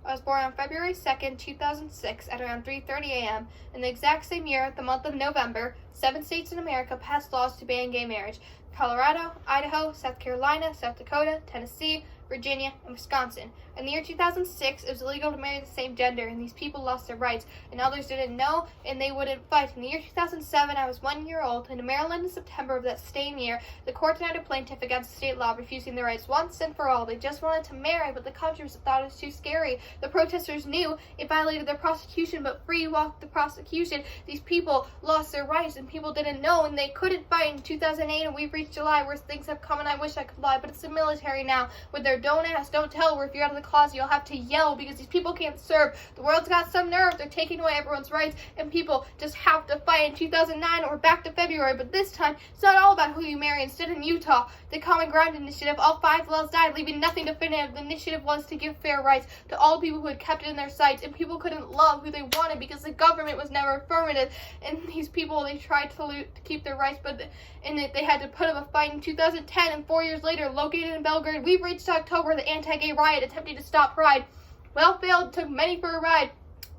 I was born on February 2nd, 2006 at around 3:30 a.m. In the exact same year, the month of November, 7 states in America passed laws to ban gay marriage: Colorado, Idaho, South Carolina, South Dakota, Tennessee, Virginia, and Wisconsin. In the year 2006, it was illegal to marry the same gender, and these people lost their rights, and others didn't know, and they wouldn't fight. In the year 2007, I was 1 year old, and in Maryland in September of that same year, the court denied a plaintiff against state law, refusing their rights once and for all. They just wanted to marry, but the country thought it was too scary. The protesters knew it violated their prosecution, but free walked the prosecution. These people lost their rights, and people didn't know, and they couldn't fight. In 2008, and we've reached July, where things have come, and I wish I could lie, but it's the military now, with their don't ask, don't tell, where if you're out of the closet, you'll have to yell, because these people can't serve. The world's got some nerve. They're taking away everyone's rights, and people just have to fight. In 2009, we're back to February, but this time, it's not all about who you marry. Instead, in Utah, the Common Ground Initiative, all 5 laws died, leaving nothing definitive. The initiative was to give fair rights to all people who had kept it in their sights, and people couldn't love who they wanted because the government was never affirmative, and these people, they tried to keep their rights, but they had to put up a fight. In 2010, and 4 years later, located in Belgrade, we've reached October, the anti-gay riot attempting to stop Pride. Well, failed, took many for a ride.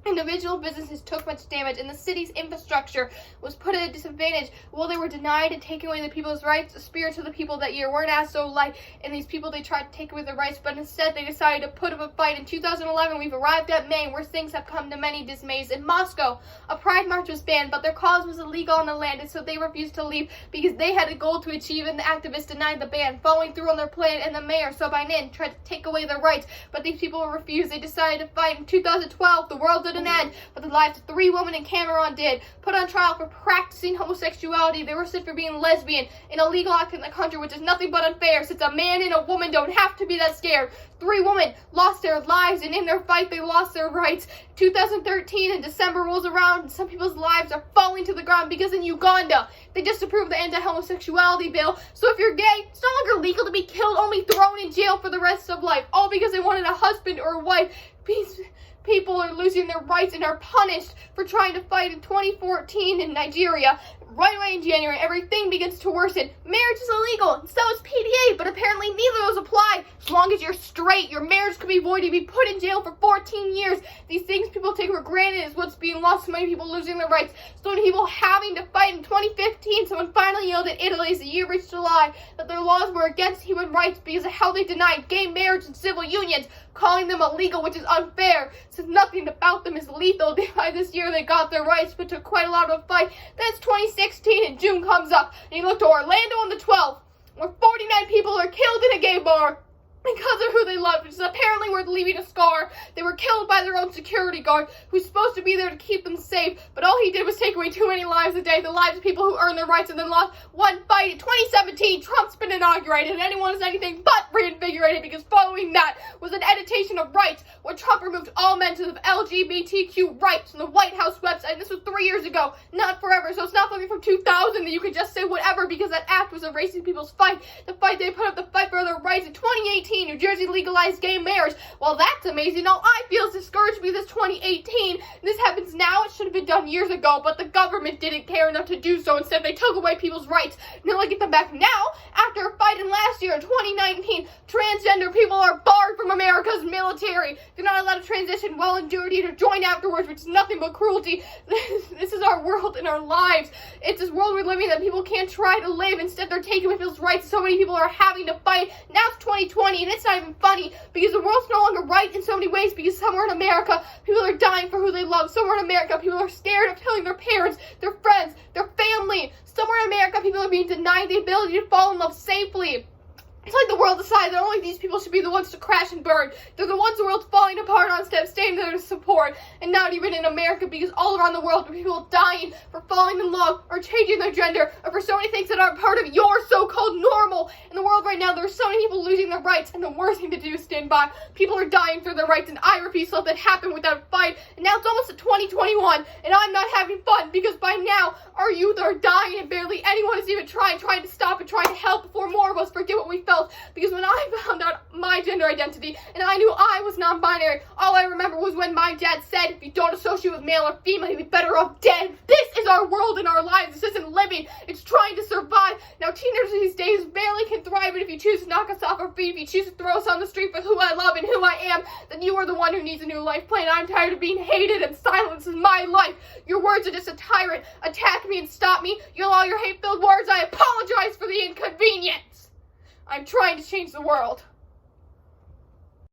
Individual businesses took much damage, and the city's infrastructure was put at a disadvantage. While they were denied and taking away the people's rights, the spirits of the people that year weren't as so light, and these people, they tried to take away their rights, but instead they decided to put up a fight. In 2011, we've arrived at May, where things have come to many dismays. In Moscow, a pride march was banned, but their cause was illegal on the land, and so they refused to leave because they had a goal to achieve, and the activists denied the ban, following through on their plan, and the mayor, Sobyanin, tried to take away their rights, but these people refused. They decided to fight. In 2012, the world didn't end, but the lives of 3 women in Cameroon did. Put on trial for practicing homosexuality, they were sent for being lesbian, an illegal act in the country, which is nothing but unfair, since a man and a woman don't have to be that scared. 3 women lost their lives, and in their fight, they lost their rights. 2013, and December rolls around, and some people's lives are falling to the ground because in Uganda, they just approved the anti-homosexuality bill. So if you're gay, it's no longer legal to be killed, only thrown in jail for the rest of life, all because they wanted a husband or a wife. People are losing their rights and are punished for trying to fight. In 2014 in Nigeria, right away in January, everything begins to worsen. Marriage is illegal, and so is PDA, but apparently neither of those apply. As long as you're straight, your marriage could be voided, be put in jail for 14 years. These things people take for granted is what's being lost. So many people losing their rights. So many people having to fight. In 2015, someone finally yelled at Italy as the year reached July that their laws were against human rights because of how they denied gay marriage and civil unions, calling them illegal, which is unfair, since nothing about them is lethal. By this year, they got their rights, but took quite a lot of a fight. That's 2016, and June comes up, and you look to Orlando on the 12th, where 49 people are killed in a gay bar because of who they loved, which is apparently worth leaving a scar. They were killed by their own security guard, who's supposed to be there to keep them safe, but all he did was take away too many lives a day, the lives of people who earned their rights and then lost one fight. In 2017, Trump's been inaugurated, and anyone is anything but reinvigorated, because following that was an editation of rights, where Trump removed all mentions of LGBTQ rights from the White House website, and this was 3 years ago, not forever, so it's not something from 2000 that you could just say whatever, because that act was erasing people's fight, the fight they put up, the fight for their rights. In 2018, New Jersey legalized gay marriage. Well, that's amazing. All I feel is discouraged because 2018. This happens now. It should have been done years ago, but the government didn't care enough to do so. Instead, they took away people's rights. Now they get them back now. After a fight in last year, in 2019, transgender people are barred from America's military. They're not allowed to transition well in duty to join afterwards, which is nothing but cruelty. This is our world and our lives. It's this world we're living that people can't try to live. Instead, they're taking away people's rights. So many people are having to fight. Now it's 2020, and it's not even funny, because the world's no longer right in so many ways, because somewhere in America, people are dying for who they love. Somewhere in America, people are scared of telling their parents, their friends, their family. Somewhere in America, people are being denied the ability to fall in love safely. It's like the world decided that only these people should be the ones to crash and burn. They're the ones the world's falling apart on, instead of staying there to support. And not even in America, because all around the world, there are people dying for falling in love, or changing their gender, or for so many things that aren't part of your so-called normal. In the world right now, there are so many people losing their rights, and the worst thing to do is stand by. People are dying for their rights, and I refuse to let that happen without a fight. And now it's almost to 2021, and I'm not having fun, because by now, our youth are dying, and barely anyone is even trying to stop and trying to help before more of us forget what we felt. Because when I found out my gender identity, and I knew I was non-binary, all I remember was when my dad said, if you don't associate with male or female, you'd be better off dead. This is our world and our lives. This isn't living. It's trying to survive. Now, teenagers these days barely can thrive, but if you choose to knock us off our feet, if you choose to throw us on the street for who I love and who am, then you are the one who needs a new life plan. I'm tired of being hated and silenced in my life. Your words are just a tyrant. Attack me and stop me. Yell all your hate-filled words. I apologize for the inconvenience. I'm trying to change the world.